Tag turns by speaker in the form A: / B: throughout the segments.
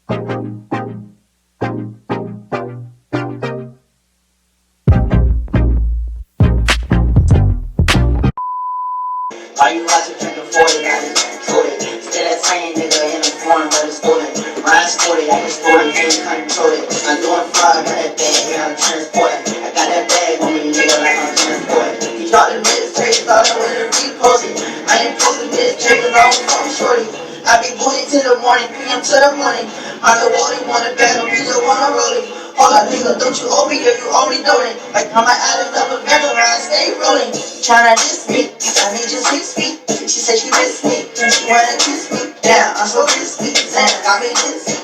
A: Why you watching drinking 40? I just told it. Still that same nigga in the foreign, but it's stolen. Ride sporty, I can sport it, can't control it. I'm doing fraud, got that bag, yeah, I'm transporting. I got that bag on me, nigga, like I'm transporting. He thought the mixtape, thought I wanted to repost it. I ain't posting mixtape, cause I was fucking shorty. I be booty till the morning, PM to the morning. I know all they wanna battle, we just wanna roll it. Hold up, nigga, don't you owe me, yeah, you owe me doing it. Like how my island up a vendor, I stay rolling. Tryna diss me, I need you 6 feet. She said she miss me, she wanna kiss me. Damn, I'm so risky, Sam got me dizzy.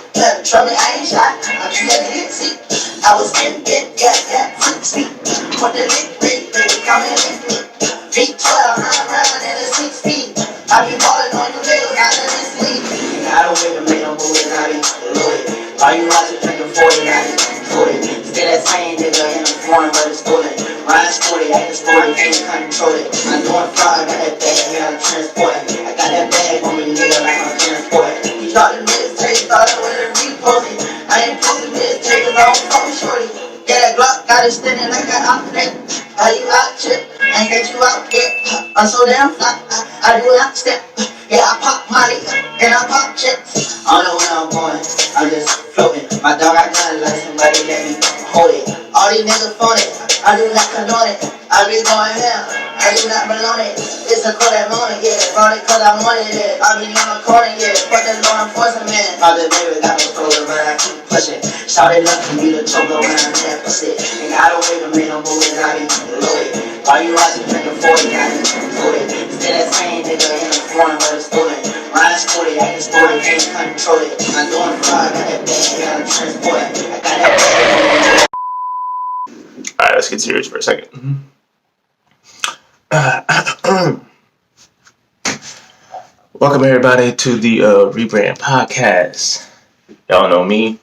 A: Try me, I ain't shy, I'm too dizzy. I was in bed, yeah, 6 feet. Put the lick, baby, come in with me. V12, round in the 6 feet. I be ballin' on you niggas, not in this league. I don't wake up, make no moves, I be loaded. Why you watching drinking 40, I be loaded. Still that same nigga in the foreign, but it's stolen. Ride sporty, I can sport it, can't control it. I'm doing fraud, got that bag, yeah, I'm transporting. I got that bag on me, nigga, like I'm transporting. He thought the mixtape, thought I wanted to repost it. I ain't posting mixtape, cause I was fucking shorty. Yeah, that Glock got it standing like an outfit. Are you out, chip? Ain't get you out yet. I'm so damn fly, I do not step. Yeah, I pop money, and I pop checks. I don't know where I'm going, I'm just floating. My dog, I got it like somebody let me hold it. All these niggas phone it, I do not condone it. I be going down, I do not belong it. It's a cold that moment, yeah. Brought it cause I wanted it. I be on the corner, yeah. Fuck that law enforcement. All the baby got me frozen, but I keep pushing. Shout it up for me to choke when I'm that pussy. And I don't wake up, make no moves, I be loaded. Why you watching drinking 40, I be loaded. Still that same nigga in the foreign, but it's stolen. Ride sporty, I can sport it, can't control it. I'm doing fraud, got that bag, yeah, I'm transporting. I got that bag.
B: Alright, let's get serious for a second. Welcome everybody to the Rebrand Podcast. Y'all know me,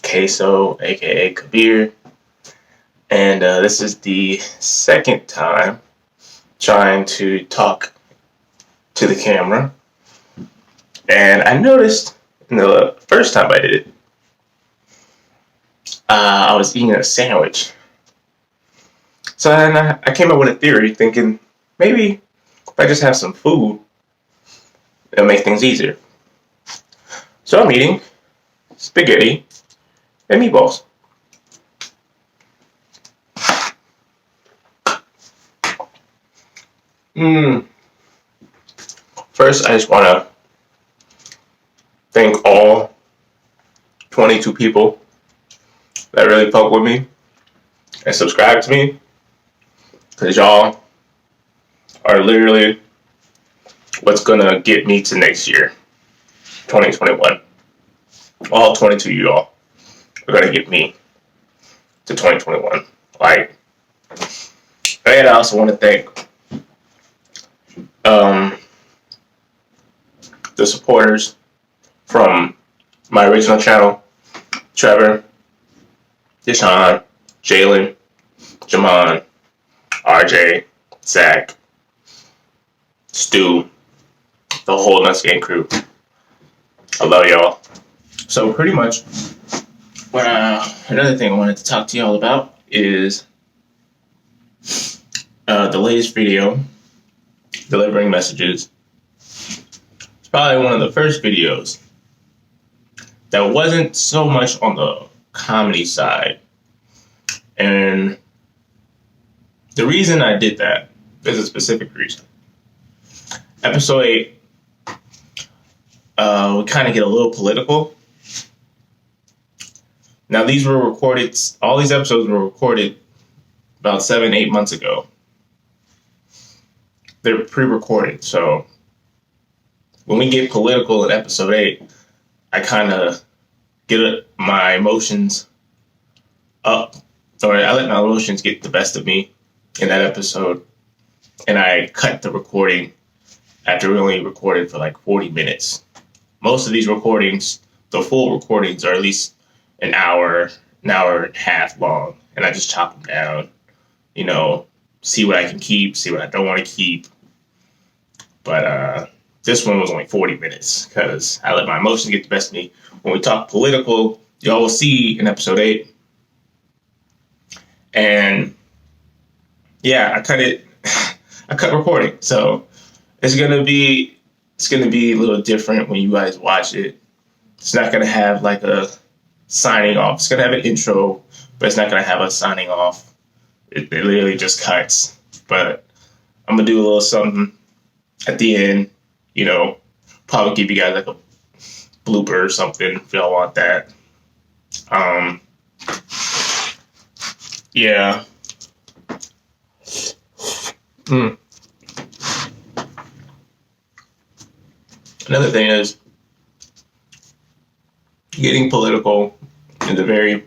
B: Queso, aka Kabir, and this is the second time trying to talk to the camera. And I noticed the first time I did it, I was eating a sandwich. So then I came up with a theory thinking maybe if I just have some food, it'll make things easier. So I'm eating spaghetti and meatballs. First, I just want to thank all 22 people that really fuck with me and subscribe to me, because y'all are literally what's gonna get me to next year, 2021. All 22 of y'all are gonna get me to 2021. Like, and I also want to thank the supporters from my original channel: Trevor, Deshaun, Jalen, Jamon, RJ, Zach, Stu, the whole Nuts Gang crew. I love y'all. So pretty much, another thing I wanted to talk to y'all about is the latest video, delivering messages. It's probably one of the first videos that wasn't so much on the comedy side. And the reason I did that, there's a specific reason. Episode 8, we kind of get a little political. Now, these were recorded, all these episodes were recorded about 7-8 months ago. They're pre-recorded, so when we get political in episode 8, I kind of get my emotions up, or I let my emotions get the best of me in that episode, and I cut the recording after we only recorded for like 40 minutes. Most of these recordings, the full recordings, are at least an hour and a half long, and I just chop them down, see what I can keep, see what I don't want to keep. But This one was only 40 minutes because I let my emotions get the best of me. When we talk political, y'all will see in episode 8. And yeah, I cut recording. So it's gonna be a little different when you guys watch it. It's not gonna have like a signing off. It's gonna have an intro, but it's not gonna have a signing off. It literally just cuts. But I'm gonna do a little something at the end, probably give you guys like a blooper or something if y'all want that. Yeah. Another thing is getting political is a very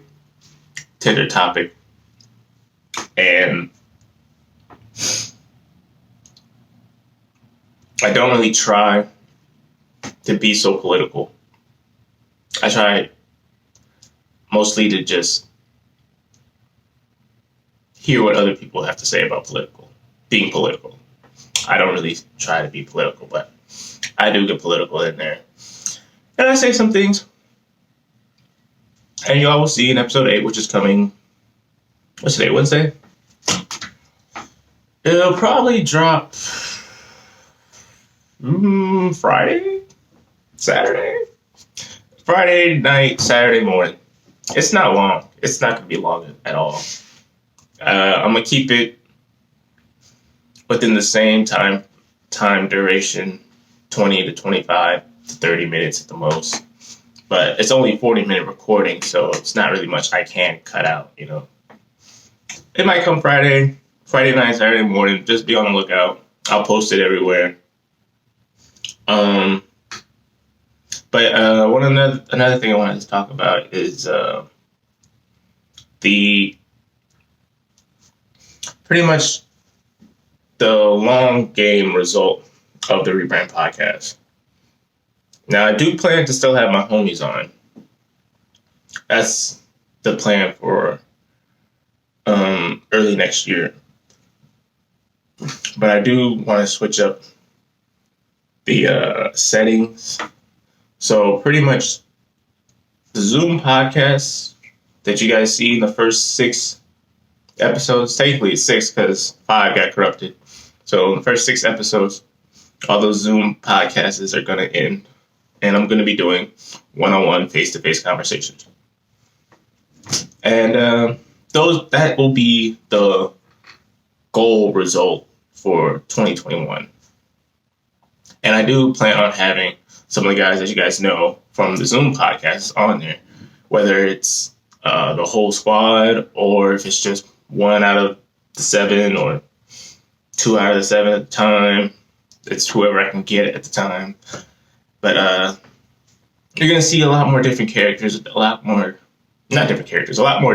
B: tender topic, and I don't really try to be so political. I try mostly to just hear what other people have to say about being political. I don't really try to be political, but I do get political in there. And I say some things. And y'all will see in episode 8, which is coming, what's today, Wednesday? It'll probably drop Friday? Saturday? Friday night, Saturday morning. It's not long. It's not going to be long at all. I'm going to keep it within the same time duration, 20 to 25 to 30 minutes at the most. But it's only a 40-minute recording, so it's not really much I can cut out, It might come Friday night, Saturday morning. Just be on the lookout. I'll post it everywhere. But another thing I wanted to talk about is the pretty much the long game result of the Rebrand podcast. Now, I do plan to still have my homies on. That's the plan for early next year. But I do want to switch up the settings. So pretty much the Zoom podcast that you guys see in the first 6 episodes, technically it's 6 because 5 got corrupted. So in the first 6 episodes, all those Zoom podcasts are going to end. And I'm going to be doing one-on-one, face-to-face conversations. And that will be the goal result for 2021. And I do plan on having some of the guys that you guys know from the Zoom podcast on there, whether it's the whole squad or if it's just 1 out of the 7 or 2 out of the 7 at the time. It's whoever I can get at the time. But you're going to see a lot more different characters, a lot more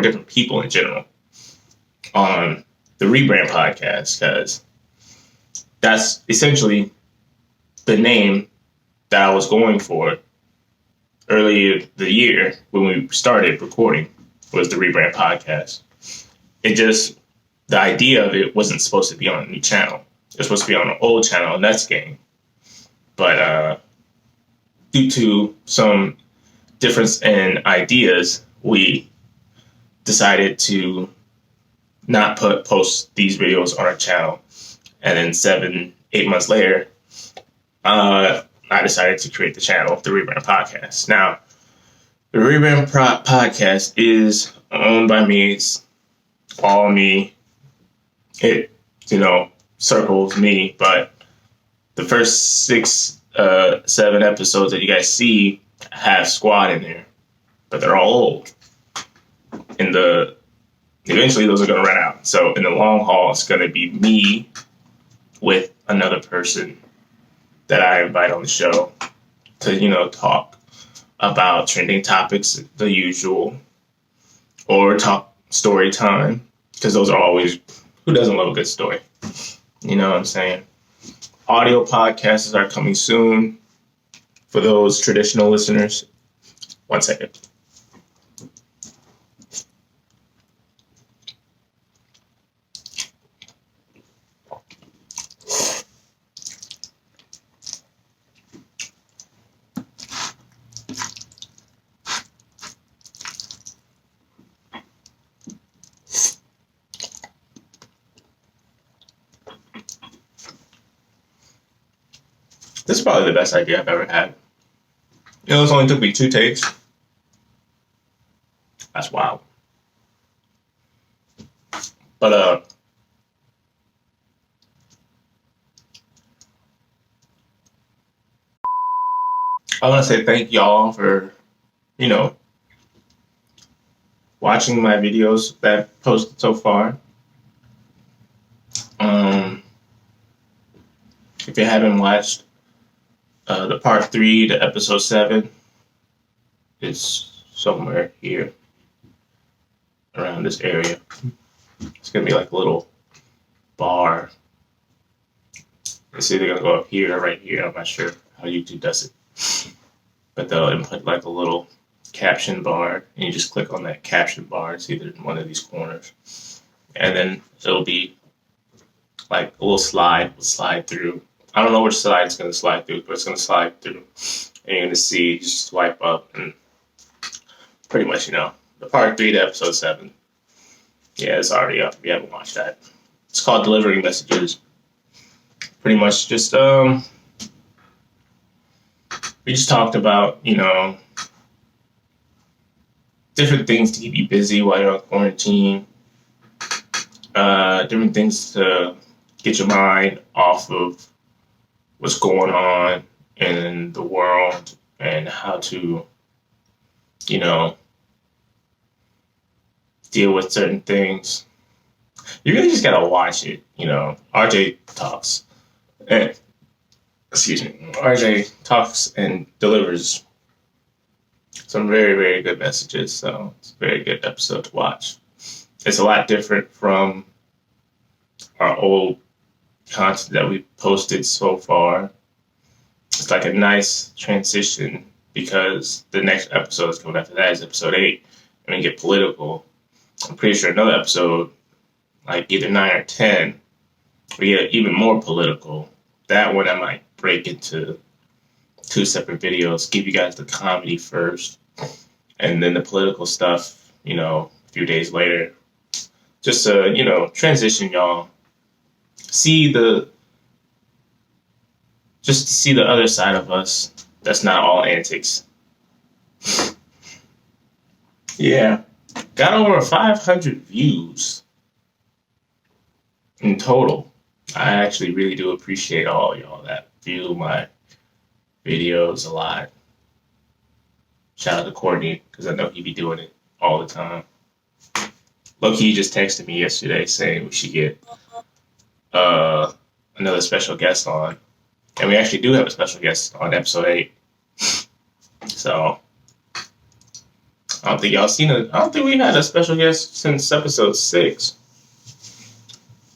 B: different people in general on the Rebrand podcast, because that's essentially the name that I was going for earlier the year when we started recording, was the Rebrand podcast. The idea of it wasn't supposed to be on a new channel. It was supposed to be on an old channel, and that's game. But due to some difference in ideas, we decided to not post these videos on our channel. And then 7-8 months later, I decided to create the channel, the Rebrand Podcast. Now, the Rebrand Podcast is owned by me. It's all me. It, circles me. But the first 6-7 episodes that you guys see have squad in there, but they're all old. Eventually those are going to run out. So in the long haul, it's going to be me with another person that I invite on the show to, talk about trending topics, the usual, or talk story time, because those are always, who doesn't love a good story? You know what I'm saying? Audio podcasts are coming soon for those traditional listeners. 1 second. It's probably the best idea I've ever had. You know, it only took me 2 takes. That's wild. But I want to say thank y'all for, you know, watching my videos that I've posted so far. If you haven't watched the part 3 to episode 7, it's somewhere here around this area. It's gonna be like a little bar. It's either gonna go up here or right here. I'm not sure how YouTube does it, but they'll input like a little caption bar, and you just click on that caption bar. It's either in one of these corners, and then it'll be like a little slide will slide through. I don't know which slide it's going to slide through, but it's going to slide through, and you're going to see, just swipe up, and pretty much, you know, the part 3 to episode 7. Yeah, it's already up if you haven't watched that. It's called Delivering Messages. Pretty much just, we just talked about, you know, different things to keep you busy while you're on quarantine, different things to get your mind off of what's going on in the world and how to, you know, deal with certain things. You really just gotta watch it, you know. RJ talks, and RJ talks and delivers some very, very good messages. So it's a very good episode to watch. It's a lot different from our old content that we posted so far. It's like a nice transition because the next episode that's coming after that is episode 8, and we get political. I'm pretty sure another episode, like either 9 or 10, we get even more political. That one I might break into 2 separate videos, give you guys the comedy first, and then the political stuff, you know, a few days later. Just to, you know, transition y'all. See the other side of us. That's not all antics. Yeah. Got over 500 views in total. I actually really do appreciate all y'all that view my videos a lot. Shout out to Courtney, because I know he be doing it all the time. Loki just texted me yesterday saying we should get another special guest on. And we actually do have a special guest on episode 8. So I don't think y'all seen it. I don't think we've had a special guest since episode 6.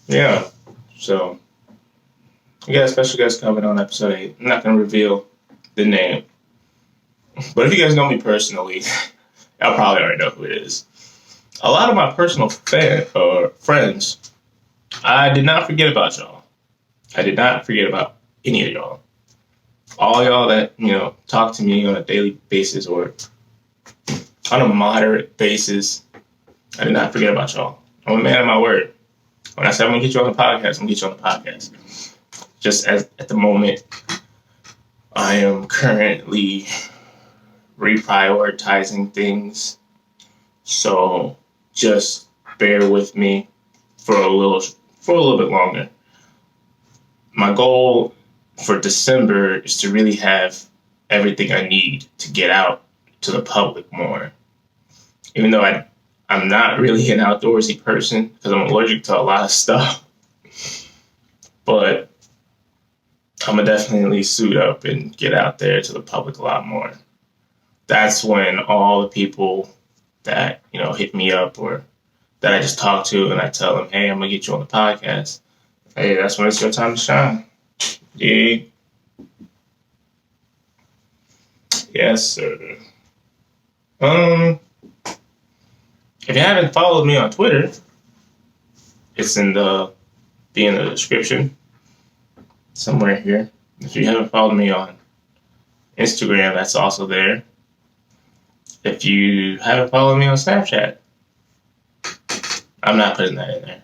B: Yeah. So we got a special guest coming on episode 8. I'm not gonna reveal the name. But if you guys know me personally, y'all probably already know who it is. A lot of my personal friends, I did not forget about y'all. I did not forget about any of y'all. All y'all that, you know, talk to me on a daily basis or on a moderate basis, I did not forget about y'all. I'm a man of my word. When I said I'm going to get you on the podcast, I'm going to get you on the podcast. Just as at the moment, I am currently reprioritizing things. So just bear with me for a little bit longer. My goal for December is to really have everything I need to get out to the public more. Even though I'm not really an outdoorsy person because I'm allergic to a lot of stuff. But I'm going to definitely suit up and get out there to the public a lot more. That's when all the people that, you know, hit me up or that I just talk to and I tell them, hey, I'm going to get you on the podcast. Hey, that's when it's your time to shine. Yeah. Yes, sir. If you haven't followed me on Twitter, it's in the description somewhere here. If you haven't followed me on Instagram, that's also there. If you haven't followed me on Snapchat, I'm not putting that in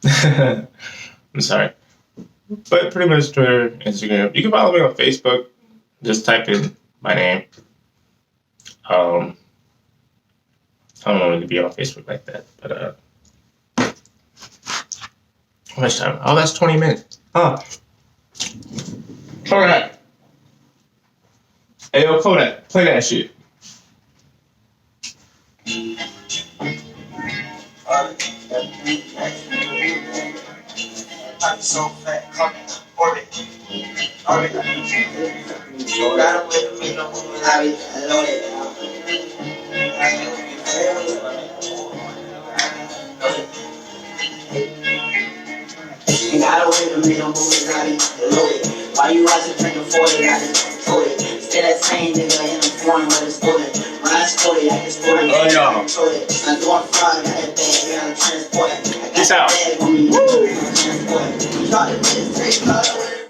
B: there. I'm sorry. But pretty much Twitter, Instagram. You can follow me on Facebook. Just type in my name. I don't want to be on Facebook like that, but how much time? Oh, that's 20 minutes. Huh. All right. Hey, yo, Kodak, play that shit.
A: I'm so fat, coming, orbit, orbit. So got away with me, no moving, I be loaded. You got away with me, no moving, I be loaded. Why you watching drinking 40, I just told it. Still that same nigga in the foreign, but it's stolen. When I stole it, I can store it.
B: Oh, y'all.
A: I'm doing fraud, got that bag, yeah, I'm transporting.
B: Peace out.
A: Woo! Transporting. You thought it was